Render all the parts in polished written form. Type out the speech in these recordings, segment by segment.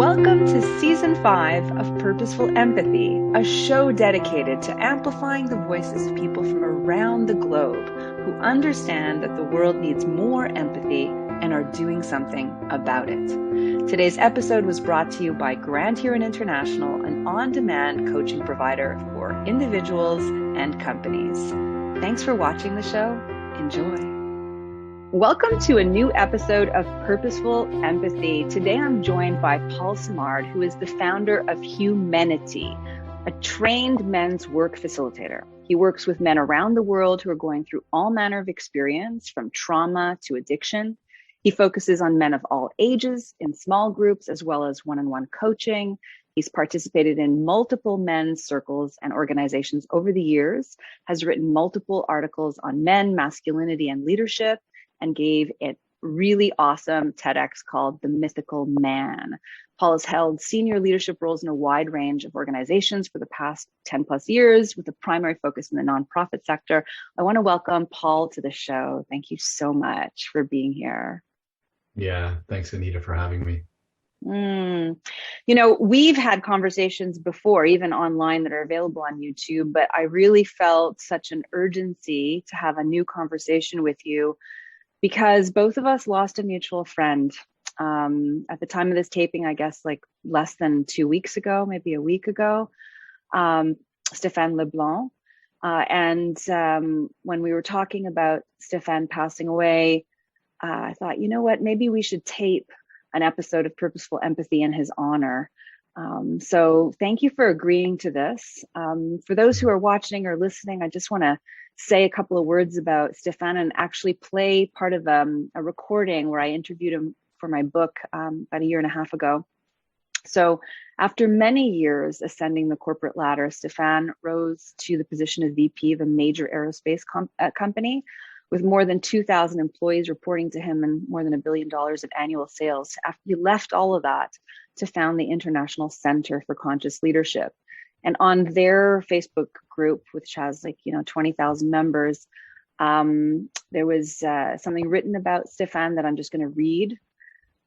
Welcome to Season 5 of Purposeful Empathy, a show dedicated to amplifying the voices of people from around the globe who understand that the world needs more empathy and are doing something about it. Today's episode was brought to you by Grand Huron International, an on-demand coaching provider for individuals and companies. Thanks for watching the show. Enjoy. Welcome to a new episode of Purposeful Empathy. Today I'm joined by Paul Simard, who is the founder of huMENity, a trained men's work facilitator. He works with men around the world who are going through all manner of experience, from trauma to addiction. He focuses on men of all ages in small groups, as well as one-on-one coaching. He's participated in multiple men's circles and organizations over the years, has written multiple articles on men, masculinity, and leadership, and gave a really awesome TEDx called The Mythical Man. Paul has held senior leadership roles in a wide range of organizations for the past 10 plus years, with a primary focus in the nonprofit sector. I want to welcome Paul to the show. Thank you so much for being here. Yeah, thanks, Anita, for having me. You know, we've had conversations before, even online, that are available on YouTube, but I really felt such an urgency to have a new conversation with you, because both of us lost a mutual friend at the time of this taping, I guess like less than 2 weeks ago, maybe a week ago, Stéphane Leblanc. And when we were talking about Stéphane passing away, I thought, you know what, maybe we should tape an episode of Purposeful Empathy in his honor. So thank you for agreeing to this. For those who are watching or listening, I just want to say a couple of words about Stéphane and actually play part of a recording where I interviewed him for my book about a year and a half ago. So after many years ascending the corporate ladder, Stéphane rose to the position of VP of a major aerospace company with more than 2,000 employees reporting to him and more than $1 billion of annual sales. After he left all of that to found the International Center for Conscious Leadership. And on their Facebook group, which has 20,000 members, there was something written about Stéphane that I'm just going to read,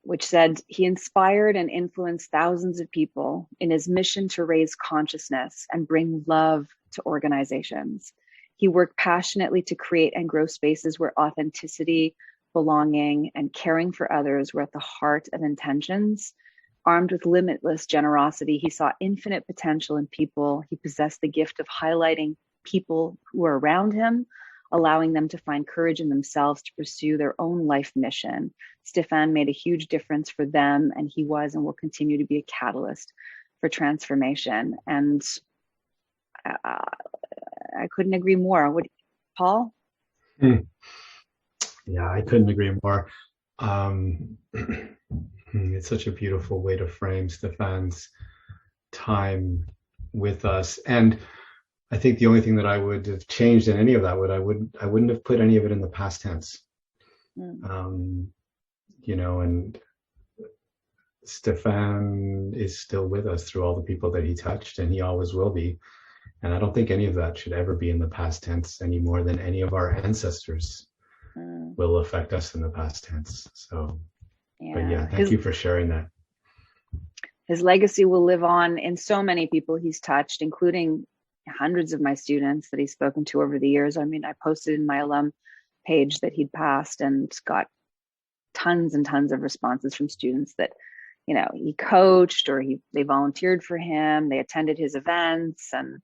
which said, he inspired and influenced thousands of people in his mission to raise consciousness and bring love to organizations. He worked passionately to create and grow spaces where authenticity, belonging, and caring for others were at the heart of intentions. Armed with limitless generosity, he saw infinite potential in people. He possessed the gift of highlighting people who were around him, allowing them to find courage in themselves to pursue their own life mission. Stéphane made a huge difference for them, and he was and will continue to be a catalyst for transformation. And I couldn't agree more. Paul? Yeah, I couldn't agree more. It's such a beautiful way to frame Stéphane's time with us. And I think the only thing that I would have changed in any of that I wouldn't have put any of it in the past tense. And Stéphane is still with us through all the people that he touched, and he always will be. And I don't think any of that should ever be in the past tense any more than any of our ancestors will affect us in the past tense. So, but yeah, thank you for sharing that. His legacy will live on in so many people he's touched, including hundreds of my students that he's spoken to over the years. I mean, I posted in my alum page that he'd passed and got tons and tons of responses from students that, he coached or they volunteered for him. They attended his events and,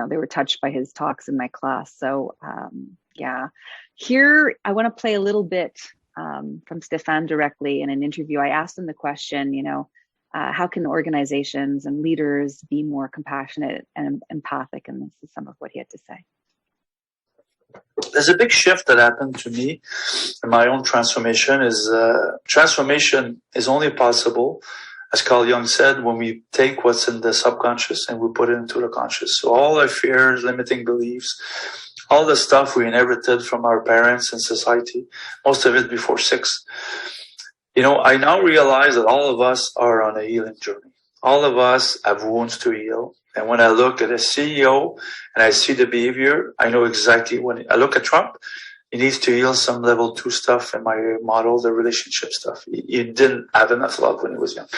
they were touched by his talks in my class. So, here I want to play a little bit from Stéphane directly in an interview. I asked him the question, how can organizations and leaders be more compassionate and empathic? And this is some of what he had to say. There's a big shift that happened to me in my own transformation. Transformation is only possible, as Carl Jung said, when we take what's in the subconscious and we put it into the conscious. So all our fears, limiting beliefs, all the stuff we inherited from our parents and society, most of it before 6. I now realize that all of us are on a healing journey. All of us have wounds to heal. And when I look at a CEO and I see the behavior, I know exactly when I look at Trump, he needs to heal some level 2 stuff in my model, the relationship stuff. He didn't have enough love when he was young.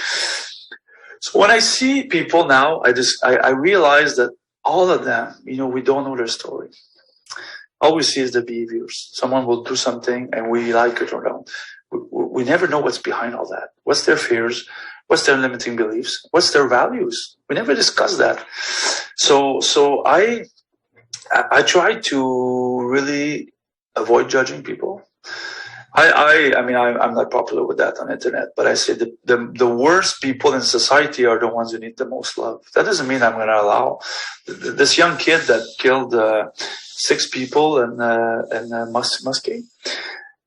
So when I see people now, I realize that all of them, we don't know their story. All we see is the behaviors. Someone will do something and we like it or don't. We never know what's behind all that. What's their fears? What's their limiting beliefs? What's their values? We never discuss that. So I try to really avoid judging people. I'm not popular with that on the internet, but I say the worst people in society are the ones who need the most love. That doesn't mean I'm going to allow this young kid that killed 6 people in Muscat.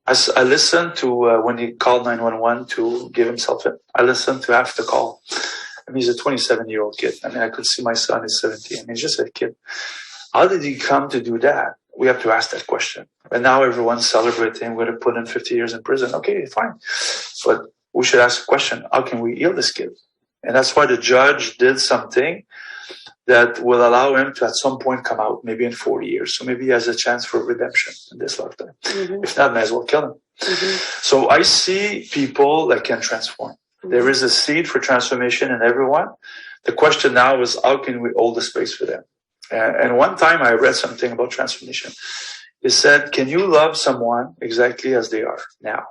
I listened to when he called 911 to give himself in. I listened to half the call. He's a 27-year-old kid. I could see my son is 17. He's just a kid. How did he come to do that? We have to ask that question. And now everyone's celebrating. We're going to put him 50 years in prison. Okay, fine. But we should ask the question, how can we heal this kid? And that's why the judge did something that will allow him to at some point come out, maybe in 40 years. So maybe he has a chance for redemption in this lifetime. Mm-hmm. If not, may as well kill him. Mm-hmm. So I see people that can transform. Mm-hmm. There is a seed for transformation in everyone. The question now is, how can we hold the space for them? And one time I read something about transformation. It said, can you love someone exactly as they are now,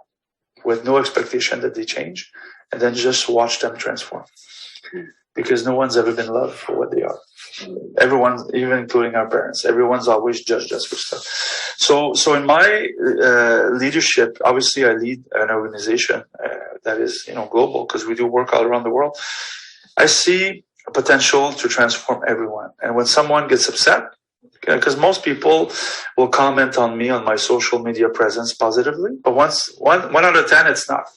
with no expectation that they change, and then just watch them transform? Because no one's ever been loved for what they are. Everyone, even including our parents, everyone's always judged us for stuff. So in my leadership, obviously I lead an organization that is global, because we do work all around the world. I see a potential to transform everyone. And when someone gets upset, because most people will comment on me on my social media presence positively, but one out of 10, it's not,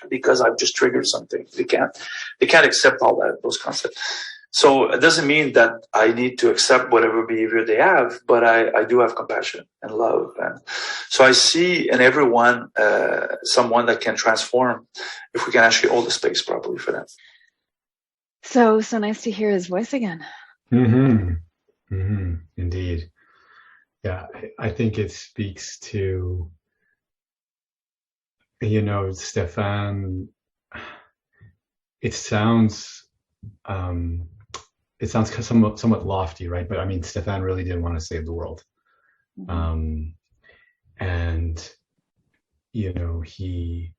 because I've just triggered something. They can't accept all those concepts. So it doesn't mean that I need to accept whatever behavior they have, but I do have compassion and love. And so I see in everyone someone that can transform if we can actually hold the space properly for them. So nice to hear his voice again. Mm-hmm. Mm-hmm. Indeed. Yeah, I think it speaks to, Stéphane, it sounds somewhat lofty, right? But Stéphane really did want to save the world. Mm-hmm. And, he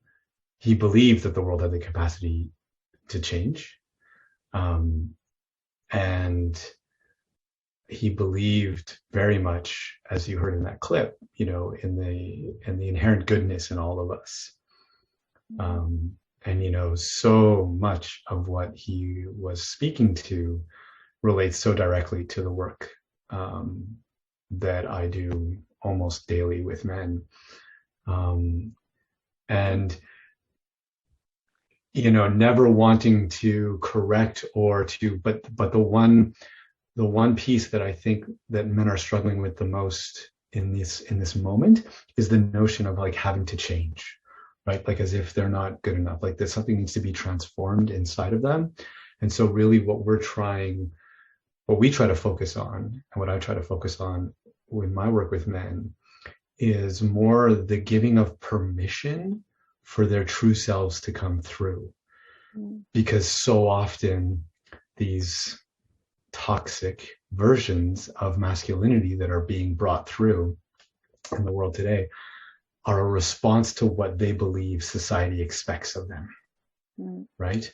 believed that the world had the capacity to change. And he believed very much, as you heard in that clip, in the inherent goodness in all of us. And so much of what he was speaking to relates so directly to the work that I do almost daily with men. And never wanting to correct or to, but the one piece that I think that men are struggling with the most in this moment is the notion of having to change, right? As if they're not good enough, that something needs to be transformed inside of them. And so really what we try to focus on, and what I try to focus on with my work with men, is more the giving of permission for their true selves to come through. Because so often these toxic versions of masculinity that are being brought through in the world today are a response to what they believe society expects of them, right?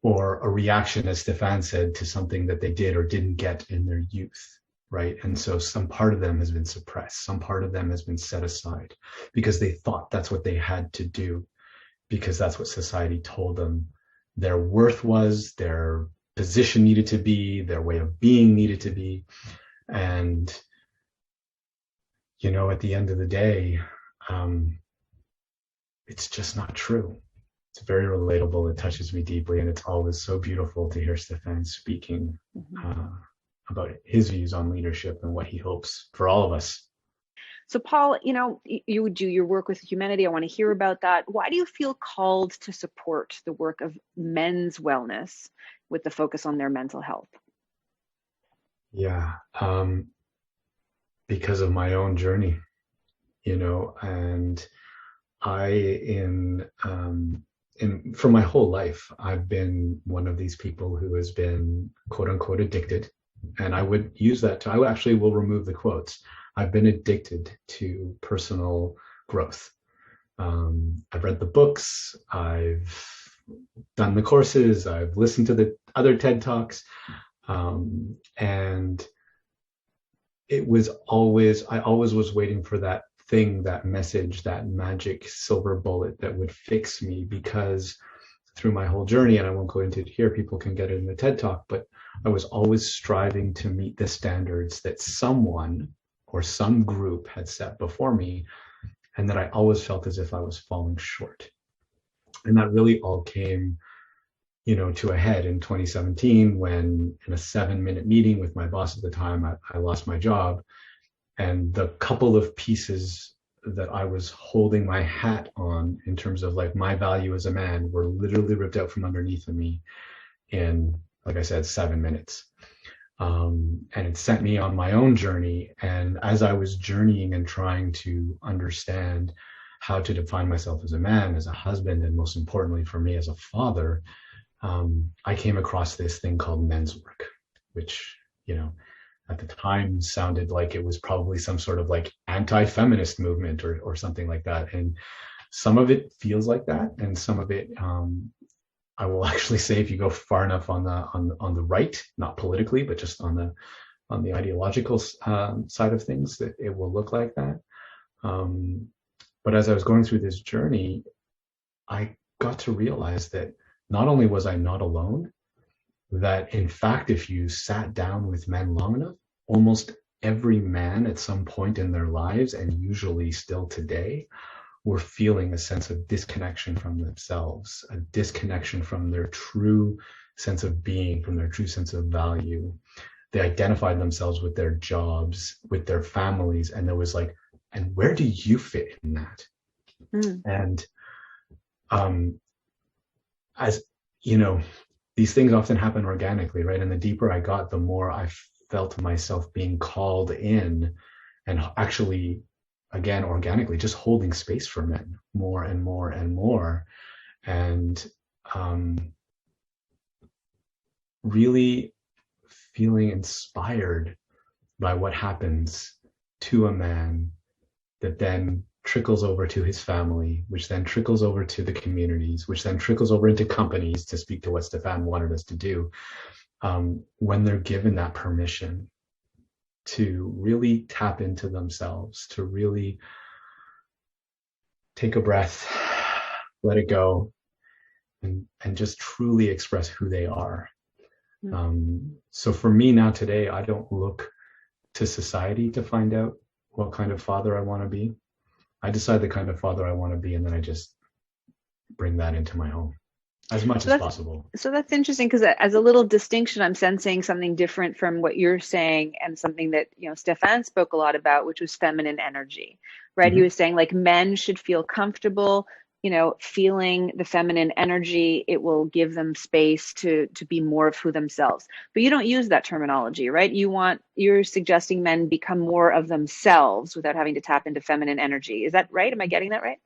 Or a reaction, as Stéphane said, to something that they did or didn't get in their youth, right? And so some part of them has been suppressed, some part of them has been set aside because they thought that's what they had to do, because that's what society told them their worth was, their position needed to be, their way of being needed to be. And, at the end of the day, it's just not true. It's very relatable. It touches me deeply. And it's always so beautiful to hear Stéphane speaking about his views on leadership and what he hopes for all of us. So Paul, you do your work with huMENity. I want to hear about that. Why do you feel called to support the work of men's wellness with the focus on their mental health? Yeah, because of my own journey, and I, in for my whole life, I've been one of these people who has been quote unquote addicted. And I would use that I actually will remove the quotes. I've been addicted to personal growth. I've read the books, I've done the courses, I've listened to the other TED Talks. And I always was waiting for that thing, that message, that magic silver bullet that would fix me, because through my whole journey, and I won't go into it here, people can get it in the TED Talk, but I was always striving to meet the standards that someone or some group had set before me, and that I always felt as if I was falling short. And that really all came, to a head in 2017, when in a 7-minute meeting with my boss at the time, I lost my job. And the couple of pieces that I was holding my hat on in terms of like my value as a man were literally ripped out from underneath of me in, like I said, 7 minutes. And it sent me on my own journey. And as I was journeying and trying to understand how to define myself as a man, as a husband, and most importantly for me as a father, I came across this thing called men's work, which, at the time sounded like it was probably some sort of like anti-feminist movement or something like that. And some of it feels like that. And some of it, I will actually say, if you go far enough on the right, not politically, but just on the ideological side of things, that it will look like that. But as I was going through this journey, I got to realize that not only was I not alone, that in fact, if you sat down with men long enough, almost every man at some point in their lives, and usually still today, were feeling a sense of disconnection from themselves, a disconnection from their true sense of being, from their true sense of value. They identified themselves with their jobs, with their families, and there was like, and where do you fit in that? And as you know, these things often happen organically, right? And the deeper I got, the more I felt myself being called in, and actually, again, organically, just holding space for men more and more and more. And really feeling inspired by what happens to a man that then trickles over to his family, which then trickles over to the communities, which then trickles over into companies, to speak to what Stéphane wanted us to do, when they're given that permission to really tap into themselves, to really take a breath, let it go, and just truly express who they are. So for me now today, I don't look to society to find out what kind of father I want to be. I decide the kind of father I want to be, and then I just bring that into my home as much as possible. So that's interesting, because as a little distinction, I'm sensing something different from what you're saying, and something that, Stéphane spoke a lot about, which was feminine energy, right? Mm-hmm. He was saying like men should feel comfortable, feeling the feminine energy. It will give them space to be more of who themselves. But you don't use that terminology, right? You're suggesting men become more of themselves without having to tap into feminine energy. Is that right? Am I getting that right?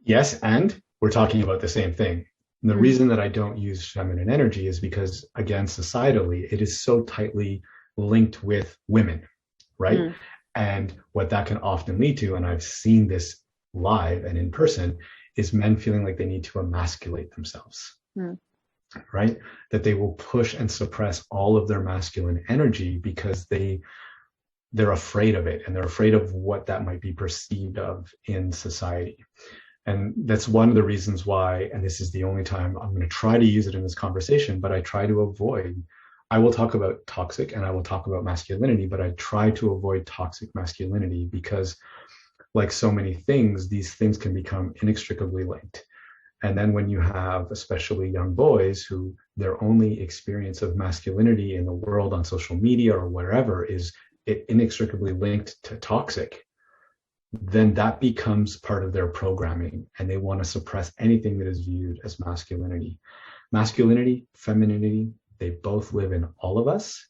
Yes, and we're talking about the same thing. And the reason that I don't use feminine energy is because, again, societally, it is so tightly linked with women, right? And what that can often lead to, and I've seen this live and in person, is men feeling like they need to emasculate themselves, right? That they will push and suppress all of their masculine energy because they're afraid of it, and they're afraid of what that might be perceived of in society. And that's one of the reasons why, and this is the only time I'm going to try to use it in this conversation, but I try to avoid, I will talk about toxic and I will talk about masculinity, but I try to avoid toxic masculinity because, like so many things, these things can become inextricably linked. And then when you have especially young boys who their only experience of masculinity in the world on social media or wherever is it inextricably linked to toxic, then that becomes part of their programming, and they want to suppress anything that is viewed as masculinity. Masculinity, femininity, they both live in all of us,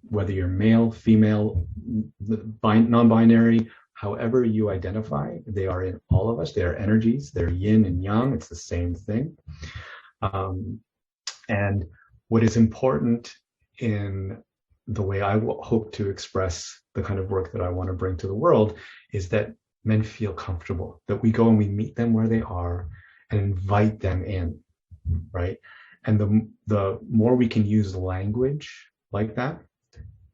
whether you're male, female, non-binary, however you identify, they are in all of us. They are energies. They're yin and yang. It's the same thing. And what is important in the way I hope to express the kind of work that I want to bring to the world is that men feel comfortable, that we go and we meet them where they are and invite them in, right? And the more we can use language like that,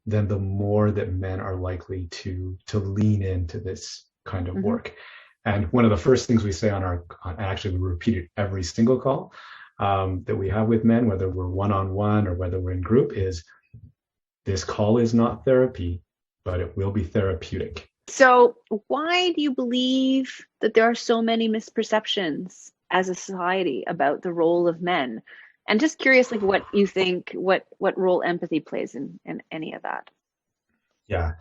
then the more that men are likely to lean into this kind of work. And one of the first things we say actually we repeat it every single call that we have with men, whether we're one-on-one or whether we're in group, is this call is not therapy, but it will be therapeutic. So why do you believe that there are so many misperceptions as a society about the role of men? And just curious, like what you think, what role empathy plays in any of that? Yeah.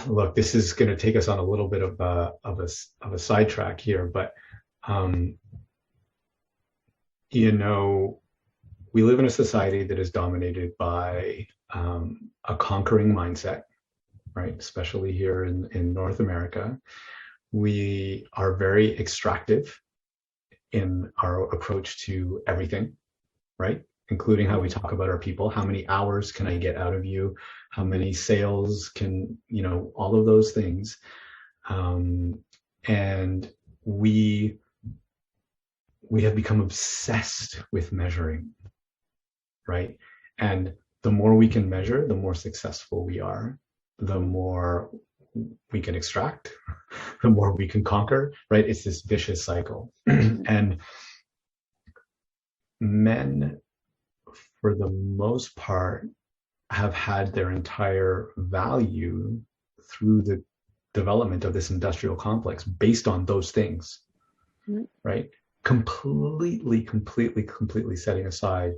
Look, this is going to take us on a little bit of a sidetrack here, but we live in a society that is dominated by a conquering mindset, right? Especially here in North America. We are very extractive in our approach to everything, right? Including how we talk about our people. How many hours can I get out of you? How many sales can, all of those things. And we have become obsessed with measuring, right? And the more we can measure, the more successful we are, the more we can extract, the more we can conquer, right? It's this vicious cycle. And men, for the most part, have had their entire value through the development of this industrial complex based on those things, right? Completely setting aside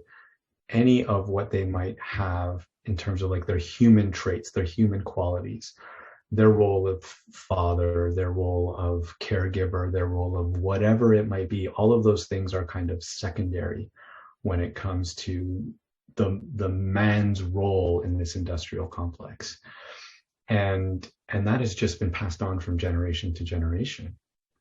any of what they might have in terms of like their human traits, their human qualities, their role of father, their role of caregiver, their role of whatever it might be. All of those things are kind of secondary when it comes to the man's role in this industrial complex. And that has just been passed on from generation to generation,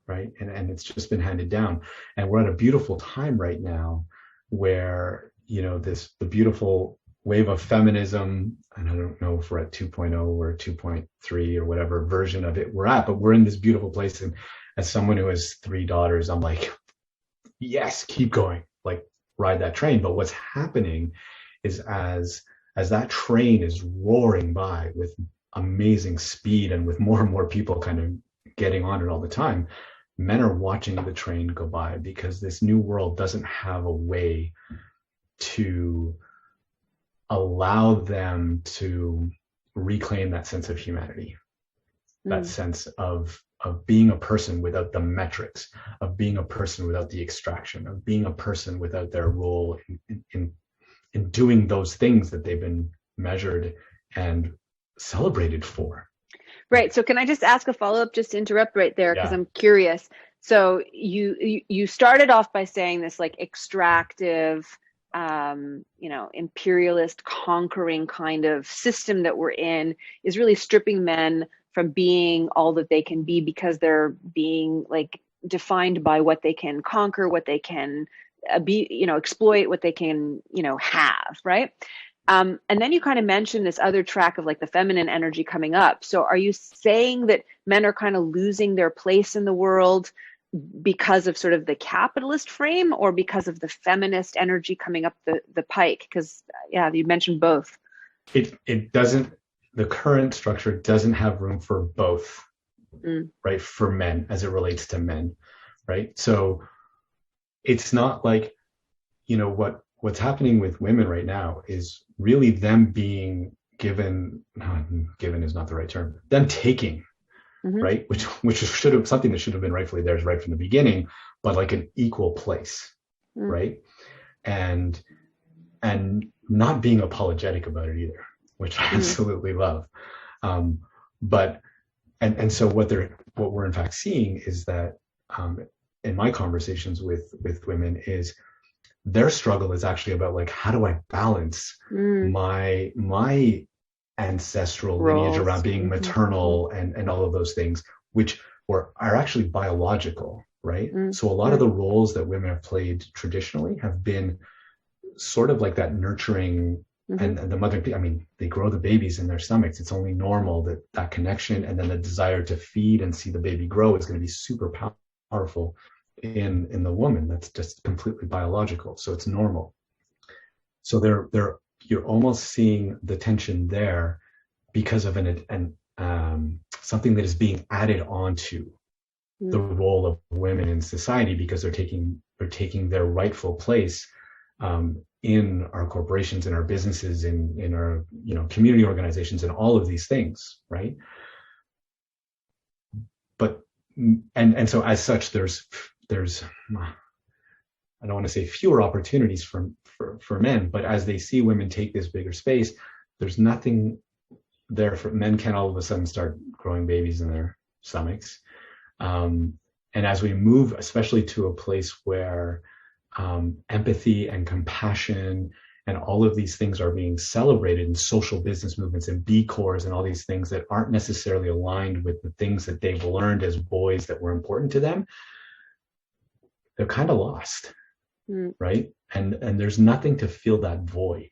right? And it's just been handed down. And we're at a beautiful time right now where, the beautiful wave of feminism, and I don't know if we're at 2.0 or 2.3 or whatever version of it we're at, but we're in this beautiful place. And as someone who has 3 daughters, I'm like, yes, keep going, like ride that train. But what's happening is as that train is roaring by with amazing speed and with more and more people kind of getting on it all the time, men are watching the train go by because this new world doesn't have a way to allow them to reclaim that sense of humanity, that sense of being a person without the metrics, of being a person without the extraction, of being a person without their role in doing those things that they've been measured and celebrated for. Right. So can I just ask a follow-up, just to interrupt right there, because I'm curious. So you started off by saying this like extractive, imperialist conquering kind of system that we're in is really stripping men from being all that they can be because they're being like defined by what they can conquer, what they can be, exploit, what they can, have, right? And then you kind of mentioned this other track of like the feminine energy coming up. So are you saying that men are kind of losing their place in the world because of sort of the capitalist frame or because of the feminist energy coming up the pike? Because you mentioned both. It doesn't, the current structure doesn't have room for both, right? For men as it relates to men, right? So it's not like, what's happening with women right now is really them being given is not the right term, them taking, right? Which should have something that should have been rightfully theirs right from the beginning, but like an equal place, right? And not being apologetic about it either, which I absolutely love. But so what we're in fact seeing is that in my conversations with women is their struggle is actually about like, how do I balance my ancestral Roles. lineage around being maternal and all of those things, which are actually biological, right? So a lot of the roles that women have played traditionally have been sort of like that nurturing and the mother, I mean, they grow the babies in their stomachs. It's only normal that connection, and then the desire to feed and see the baby grow is going to be super powerful in the woman. That's just completely biological. So it's normal. So you're almost seeing the tension there because of something that is being added onto the role of women in society, because they're taking their rightful place in our corporations, in our businesses, in our community organizations, and all of these things, right? But and so as such, there's I don't want to say fewer opportunities for men, but as they see women take this bigger space, there's nothing there for men. Can't all of a sudden start growing babies in their stomachs. And as we move, especially to a place where empathy and compassion and all of these things are being celebrated in social business movements and B Corps and all these things that aren't necessarily aligned with the things that they've learned as boys that were important to them, they're kind of lost, right? And there's nothing to fill that void.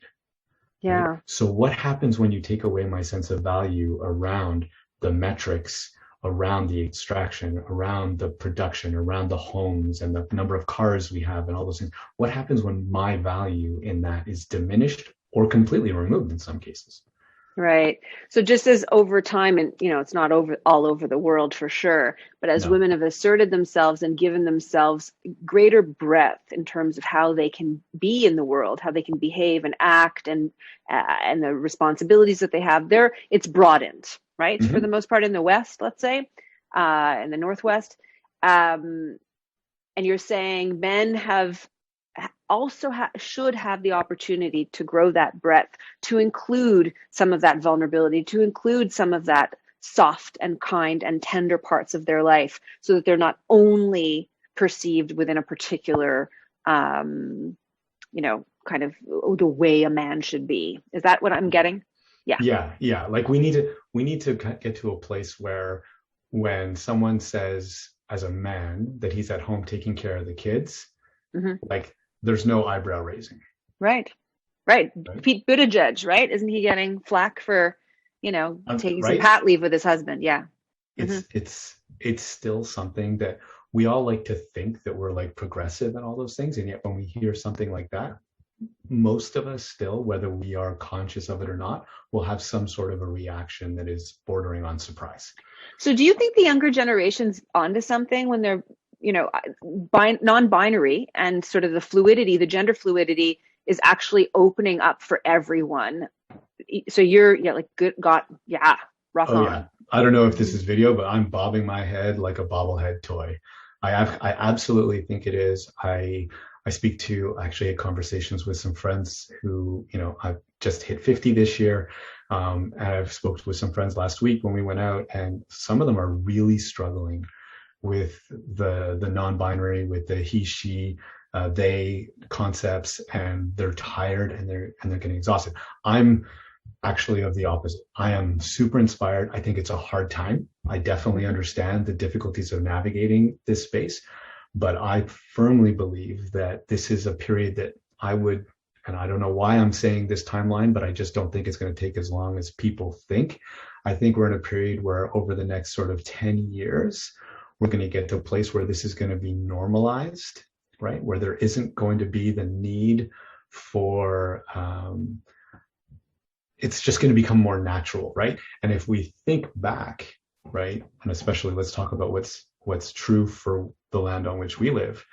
Yeah. Right? So what happens when you take away my sense of value around the metrics, around the extraction, around the production, around the homes and the number of cars we have and all those things? What happens when my value in that is diminished or completely removed in some cases? Right. So just as over time, and it's not all over the world for sure, but as women have asserted themselves and given themselves greater breadth in terms of how they can be in the world, how they can behave and act, and the responsibilities that they have, it's broadened, right? For the most part in the West, let's say, in the Northwest. And you're saying men should have the opportunity to grow that breadth, to include some of that vulnerability, to include some of that soft and kind and tender parts of their life, so that they're not only perceived within a particular, kind of the way a man should be. Is that what I'm getting? Yeah. Yeah. Like we need to get to a place where when someone says as a man that he's at home taking care of the kids, like there's no eyebrow raising. Right. Pete Buttigieg, right? Isn't he getting flack for, taking some pat leave with his husband? Yeah. It's still something that we all like to think that we're like progressive and all those things. And yet when we hear something like that, most of us still, whether we are conscious of it or not, will have some sort of a reaction that is bordering on surprise. So do you think the younger generation's onto something when they're, non-binary and sort of the fluidity, the gender fluidity is actually opening up for everyone? So you're rock on. Yeah. I don't know if this is video, but I'm bobbing my head like a bobblehead toy. I absolutely think it is. I actually had conversations with some friends who, I've just hit 50 this year. And I've spoken with some friends last week when we went out, and some of them are really struggling with the non-binary, with the he, she, they concepts, and they're tired and they're getting exhausted. I'm actually of the opposite. I am super inspired. I think it's a hard time. I definitely understand the difficulties of navigating this space, but I firmly believe that this is a period that and I don't know why I'm saying this timeline, but I just don't think it's going to take as long as people think. I think we're in a period where over the next sort of 10 years, we're going to get to a place where this is going to be normalized, right? Where there isn't going to be the need for, it's just going to become more natural, right? And if we think back, right, and especially let's talk about what's true for the land on which we live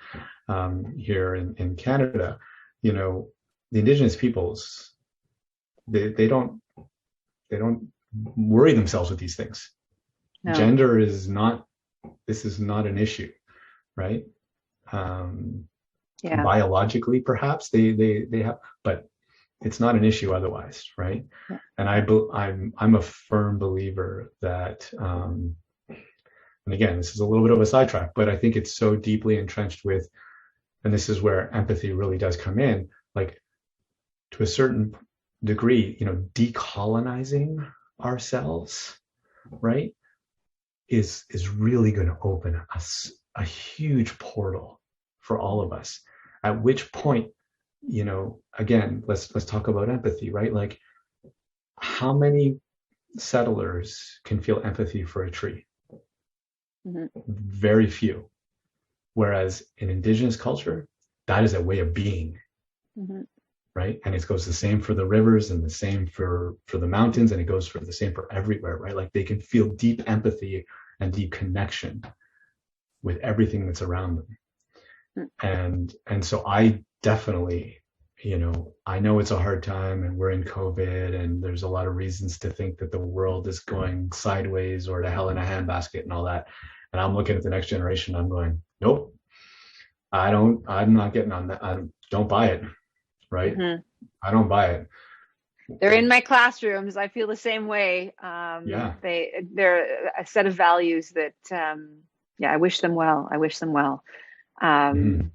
here in Canada, the Indigenous peoples, they don't worry themselves with these things. No. Gender is not. This is not an issue, right? Biologically, perhaps they have, but it's not an issue otherwise, right? Yeah. And I'm a firm believer that, and again, this is a little bit of a sidetrack, but I think it's so deeply entrenched with, and this is where empathy really does come in, like to a certain degree, decolonizing ourselves, right, is really going to open us a huge portal for all of us. At which point, again, let's talk about empathy, right? Like, how many settlers can feel empathy for a tree? Mm-hmm. Very few. Whereas in indigenous culture, that is a way of being, mm-hmm. right? And it goes the same for the rivers and the same for the mountains, and it goes for the same for everywhere, right? Like, they can feel deep empathy and deep connection with everything that's around them. Mm-hmm. And so I definitely, I know it's a hard time and we're in COVID and there's a lot of reasons to think that the world is going sideways or to hell in a handbasket and all that. And I'm looking at the next generation, I'm going, nope, I'm not getting on that. I don't buy it, right? Mm-hmm. I don't buy it. They're in my classrooms. I feel the same way. Yeah. They're a set of values that, I wish them well. Mm-hmm.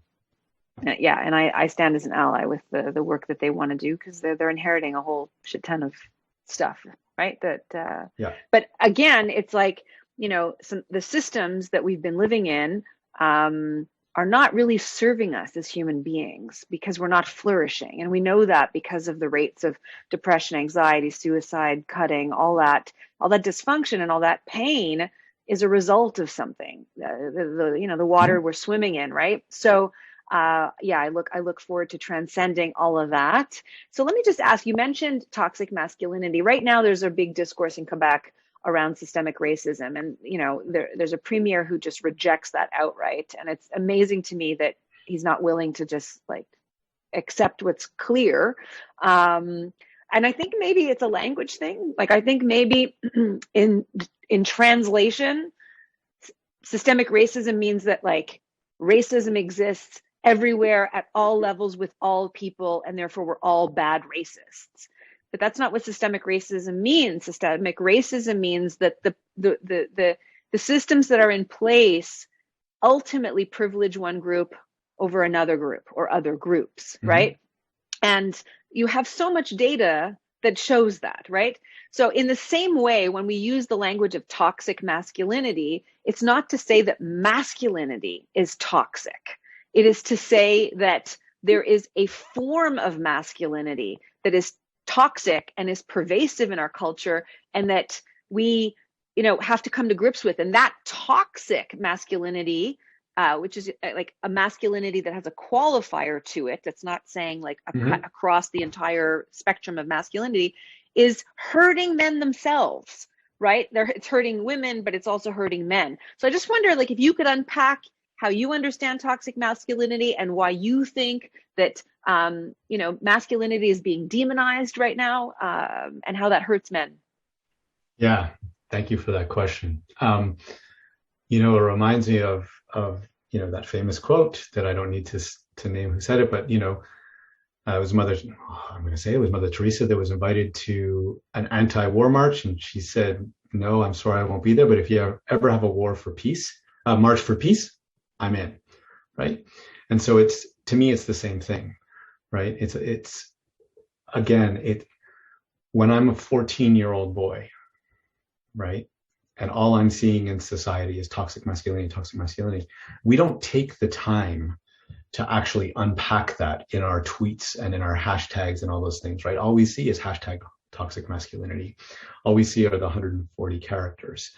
Yeah, and I stand as an ally with the work that they want to do, because they're inheriting a whole shit ton of stuff, right? But again, it's like, the systems that we've been living in are not really serving us as human beings, because we're not flourishing, and we know that because of the rates of depression, anxiety, suicide, cutting, all that dysfunction and all that pain is a result of something. The water we're swimming in, right? So. I look forward to transcending all of that. So let me just ask, you mentioned toxic masculinity. Right now, there's a big discourse in Quebec around systemic racism. And, there's a premier who just rejects that outright. And it's amazing to me that he's not willing to just accept what's clear. And I think maybe it's a language thing. Like, I think maybe in translation, systemic racism means that racism exists everywhere at all levels with all people, and therefore we're all bad racists. But that's not what systemic racism means. Systemic racism means that the systems that are in place ultimately privilege one group over another group or other groups, mm-hmm. right? And you have so much data that shows that, right? So in the same way, when we use the language of toxic masculinity, it's not to say that masculinity is toxic. It is to say that there is a form of masculinity that is toxic and is pervasive in our culture, and that we, have to come to grips with. And that toxic masculinity, which is like a masculinity that has a qualifier to it, that's not saying mm-hmm. across the entire spectrum of masculinity, is hurting men themselves, right? It's hurting women, but it's also hurting men. So I just wonder, if you could unpack how you understand toxic masculinity and why you think that, masculinity is being demonized right now, and how that hurts men. Yeah, thank you for that question. It reminds me of that famous quote that I don't need to name who said it, but it was Mother Teresa that was invited to an anti-war march, and she said, "No, I'm sorry, I won't be there. But if you ever have a march for peace, I'm in." Right. And so to me, it's the same thing, right? It's again, when I'm a 14-year-old boy, right? And all I'm seeing in society is toxic masculinity. We don't take the time to actually unpack that in our tweets and in our hashtags and all those things, right? All we see is hashtag toxic masculinity. All we see are the 140 characters.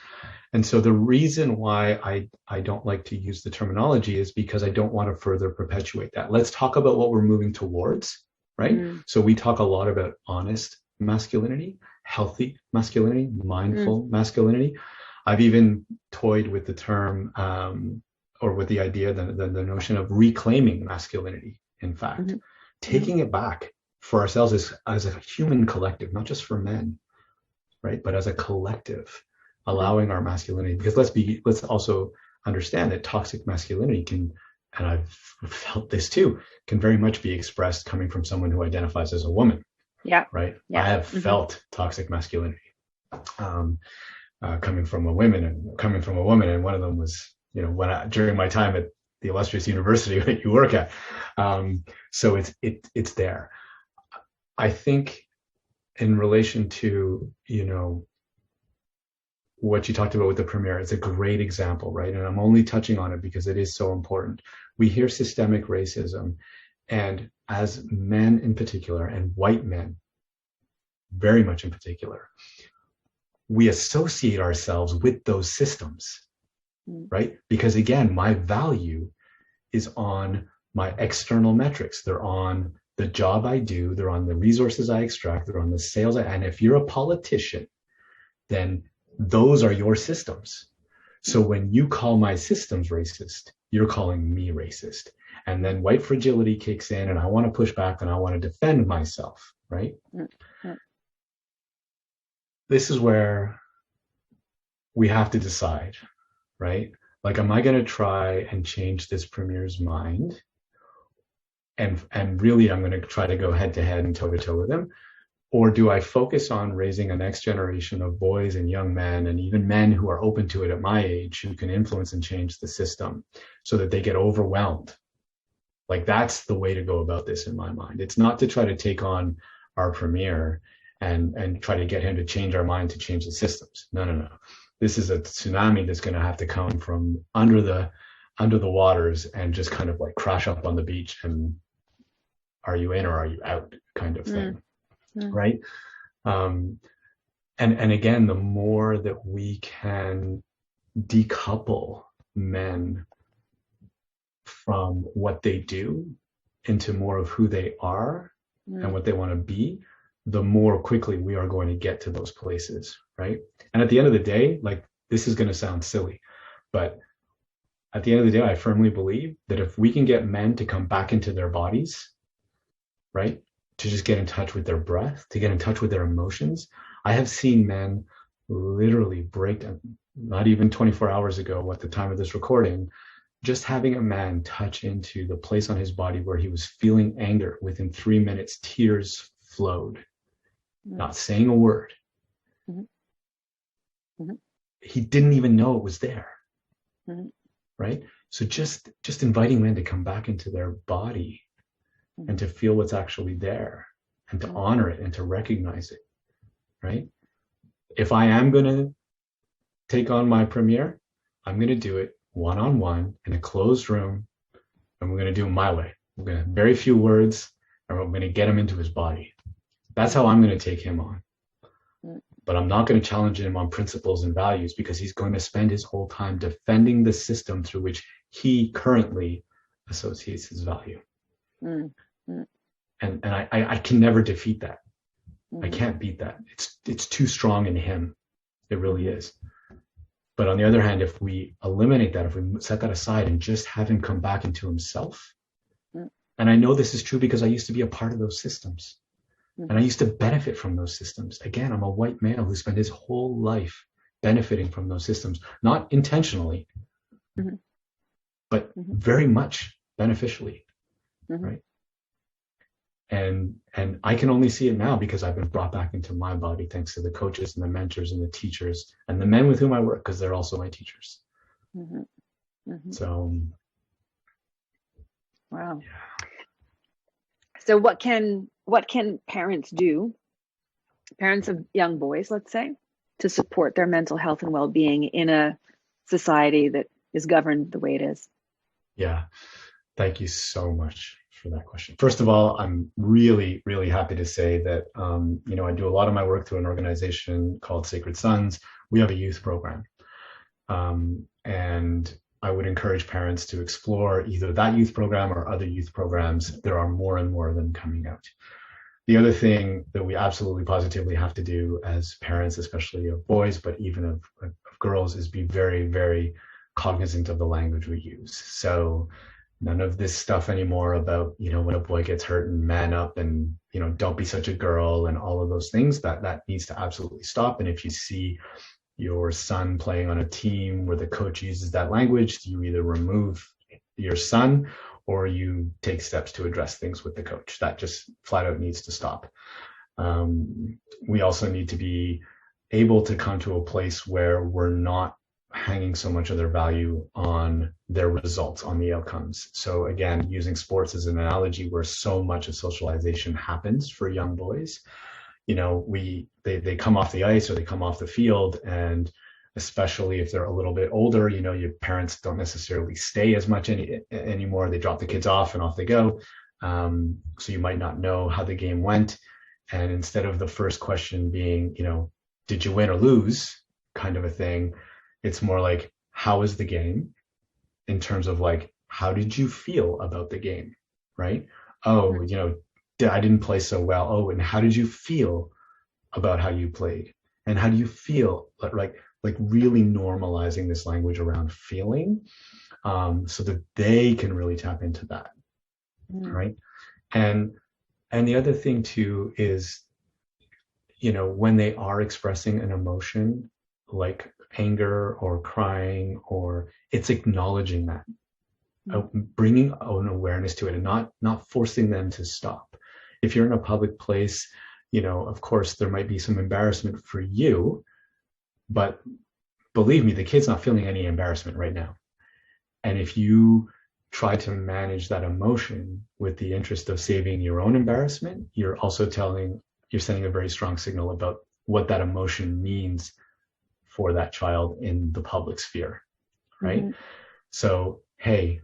And so the reason why I don't like to use the terminology is because I don't want to further perpetuate that. Let's talk about what we're moving towards, right? Mm. So we talk a lot about honest masculinity, healthy masculinity, mindful masculinity. I've even toyed with the term or with the idea, the notion of reclaiming masculinity, in fact, taking it back for ourselves as a human collective, not just for men, right? But as a collective, allowing our masculinity, because let's also understand that toxic masculinity can, and I've felt this too, can very much be expressed coming from someone who identifies as a woman. Yeah. Right. Yeah. I have felt toxic masculinity coming from a woman, and one of them was, during my time at the illustrious university that you work at. So it's there. I think in relation to, what you talked about with the premiere, it's a great example, right? And I'm only touching on it because it is so important. We hear systemic racism, and as men in particular, and white men very much in particular, we associate ourselves with those systems, right? Because again, my value is on my external metrics. They're on the job I do, they're on the resources I extract, they're on the sales. And if you're a politician, then those are your systems. So when you call my systems racist, you're calling me racist. And then white fragility kicks in, and I want to push back and I want to defend myself, right? This is where we have to decide, right? Like, am I going to try and change this premier's mind? And really, I'm going to try to go head to head and toe to toe with him? Or do I focus on raising a next generation of boys and young men, and even men who are open to it at my age, who can influence and change the system so that they get overwhelmed? Like, that's the way to go about this in my mind. It's not to try to take on our premier and try to get him to change our mind to change the systems. No. This is a tsunami that's going to have to come from under the waters and just kind of like crash up on the beach and are you in or are you out kind of thing. Right? And again, the more that we can decouple men from what they do into more of who they are and what they want to be, the more quickly we are going to get to those places, right? And at the end of the day, like, this is going to sound silly, but at the end of the day, I firmly believe that if we can get men to come back into their bodies, right, to just get in touch with their breath, to get in touch with their emotions. I have seen men literally break down, not even 24 hours ago at the time of this recording, just having a man touch into the place on his body where he was feeling anger. Within 3 minutes, tears flowed, not saying a word. He didn't even know it was there, right? So just inviting men to come back into their body and to feel what's actually there and to honor it and to recognize it, right? If I am going to take on my premiere, I'm going to do it one-on-one in a closed room, and we're going to do it my way. We're going to have very few words, and we're going to get him into his body. That's how I'm going to take him on. But I'm not going to challenge him on principles and values, because he's going to spend his whole time defending the system through which he currently associates his value. And I can never defeat that. I can't beat that. It's too strong in him. It really is. But on the other hand, if we eliminate that, if we set that aside and just have him come back into himself, and I know this is true because I used to be a part of those systems, and I used to benefit from those systems. Again, I'm a white male who spent his whole life benefiting from those systems, not intentionally, but very much beneficially, right? And I can only see it now because I've been brought back into my body thanks to the coaches and the mentors and the teachers and the men with whom I work, because they're also my teachers. So, wow. Yeah. So what can parents do, parents of young boys, let's say, to support their mental health and well-being in a society that is governed the way it is? Yeah. Thank you so much for that question. First of all, I'm really, really happy to say that, I do a lot of my work through an organization called Sacred Sons. We have a youth program. And I would encourage parents to explore either that youth program or other youth programs. There are more and more of them coming out. The other thing that we absolutely positively have to do as parents, especially of boys, but even of girls, is be very, very cognizant of the language we use. So none of this stuff anymore about, when a boy gets hurt and man up and, don't be such a girl and all of those things. That needs to absolutely stop. And if you see your son playing on a team where the coach uses that language, you either remove your son or you take steps to address things with the coach. That just flat out needs to stop. We also need to be able to come to a place where we're not hanging so much of their value on their results, on the outcomes. So again, using sports as an analogy where so much of socialization happens for young boys, they come off the ice or they come off the field, and especially if they're a little bit older, your parents don't necessarily stay as much anymore. They drop the kids off and off they go. So you might not know how the game went. And instead of the first question being, did you win or lose kind of a thing, it's more like, how is the game, in terms of like, how did you feel about the game, right? Oh, I didn't play so well. Oh, and how did you feel about how you played? And how do you feel? Like really normalizing this language around feeling, so that they can really tap into that, right? And the other thing too is, when they are expressing an emotion like anger or crying, or it's acknowledging that, bringing an awareness to it, and not forcing them to stop. If you're in a public place, of course there might be some embarrassment for you, but believe me, the kid's not feeling any embarrassment right now. And if you try to manage that emotion with the interest of saving your own embarrassment, you're sending a very strong signal about what that emotion means for that child in the public sphere, right? So, hey,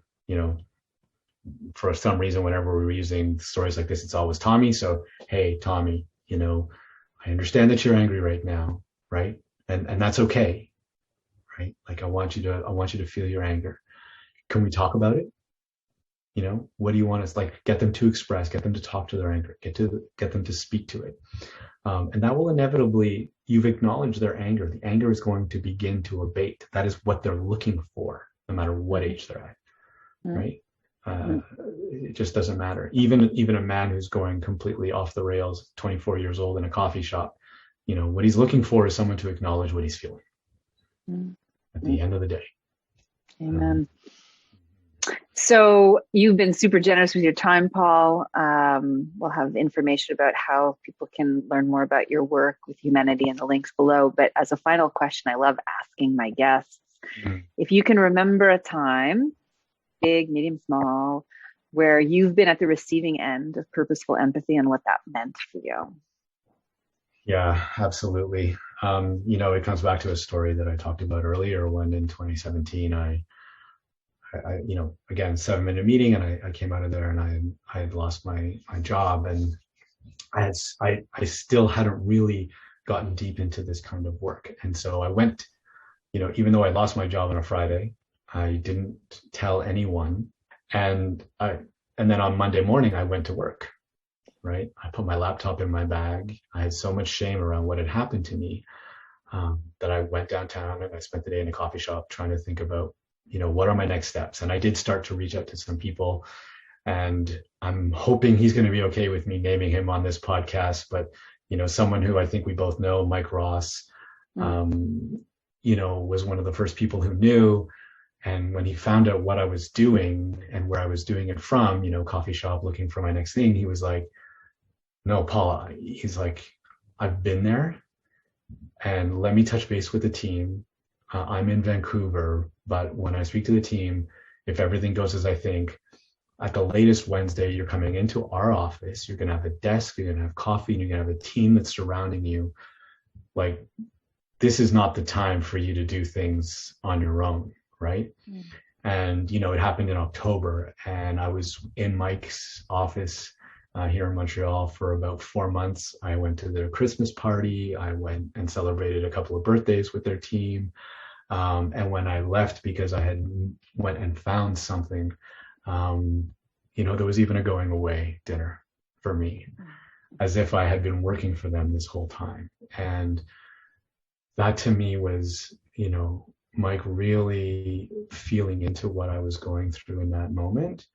for some reason, whenever we were using stories like this, it's always Tommy. So, hey, Tommy, I understand that you're angry right now, right? And that's okay, right? Like, I want you to feel your anger. Can we talk about it? What do you want us, like, get them to express, get them to talk to their anger, get them to speak to it. And that will inevitably, you've acknowledged their anger. The anger is going to begin to abate. That is what they're looking for, no matter what age they're at, right? It just doesn't matter. Even a man who's going completely off the rails, 24 years old in a coffee shop, what he's looking for is someone to acknowledge what he's feeling at the end of the day. Amen. So you've been super generous with your time, Paul. We'll have information about how people can learn more about your work with huMENity in the links below. But as a final question, I love asking my guests, if you can remember a time, big, medium, small, where you've been at the receiving end of purposeful empathy and what that meant for you. Yeah, absolutely. It comes back to a story that I talked about earlier, when in 2017, I again, 7-minute meeting, and I came out of there, and I had lost my job, and I still hadn't really gotten deep into this kind of work. And so I went, even though I lost my job on a Friday, I didn't tell anyone. And then on Monday morning, I went to work, right? I put my laptop in my bag. I had so much shame around what had happened to me, that I went downtown and I spent the day in a coffee shop trying to think about, what are my next steps? And I did start to reach out to some people, and I'm hoping he's going to be okay with me naming him on this podcast, but, someone who I think we both know, Mike Ross, was one of the first people who knew. And when he found out what I was doing and where I was doing it from, coffee shop, looking for my next thing, he was like, no, Paula, he's like, I've been there, and let me touch base with the team. I'm in Vancouver, but when I speak to the team, if everything goes as I think, at the latest Wednesday, you're coming into our office. You're going to have a desk, you're going to have coffee, and you're going to have a team that's surrounding you. Like, this is not the time for you to do things on your own, right? And, it happened in October, and I was in Mike's office here in Montreal for about 4 months. I went to their Christmas party. I went and celebrated a couple of birthdays with their team. And when I left, because I had went and found something, there was even a going away dinner for me, as if I had been working for them this whole time. And that to me was, Mike really feeling into what I was going through in that moment,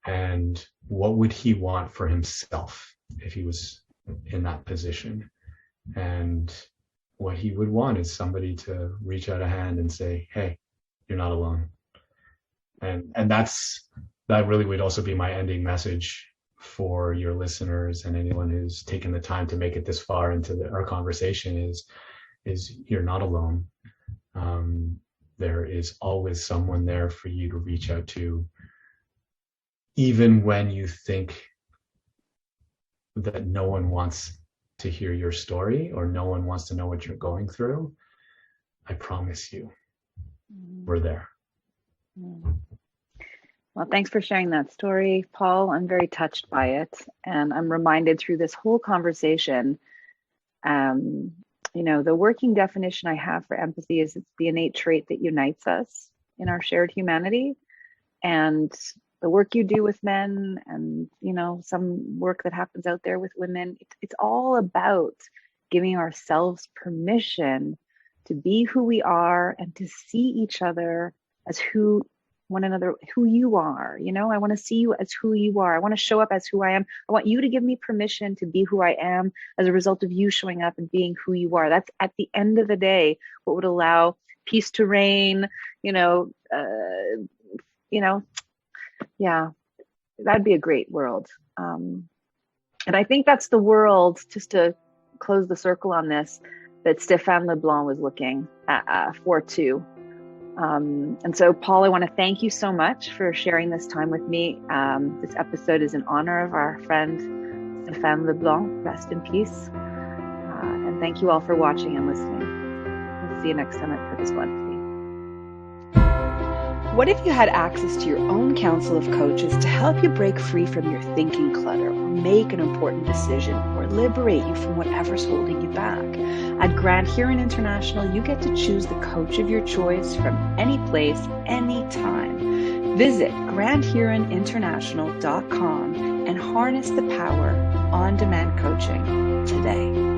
and what would he want for himself if he was in that position. And what he would want is somebody to reach out a hand and say, hey, you're not alone. And that really would also be my ending message for your listeners and anyone who's taken the time to make it this far into our conversation is you're not alone. There is always someone there for you to reach out to, even when you think that no one wants to hear your story, or no one wants to know what you're going through, I promise you, we're there. Well, thanks for sharing that story, Paul. I'm very touched by it. And I'm reminded through this whole conversation, the working definition I have for empathy is it's the innate trait that unites us in our shared humanity. And the work you do with men and, some work that happens out there with women, it's all about giving ourselves permission to be who we are and to see each other as who you are. I want to see you as who you are. I want to show up as who I am. I want you to give me permission to be who I am as a result of you showing up and being who you are. That's at the end of the day what would allow peace to reign. That'd be a great world. And I think that's the world, just to close the circle on this, that Stéphane Leblanc was looking for too. And so, Paul, I want to thank you so much for sharing this time with me. This episode is in honor of our friend Stéphane Leblanc. Rest in peace. And thank you all for watching and listening. We'll see you next time at Purposeful Empathy. What if you had access to your own council of coaches to help you break free from your thinking clutter, or make an important decision, or liberate you from whatever's holding you back? At Grand Huron International, you get to choose the coach of your choice from any place, anytime. Visit grandhuroninternational.com and harness the power on-demand coaching today.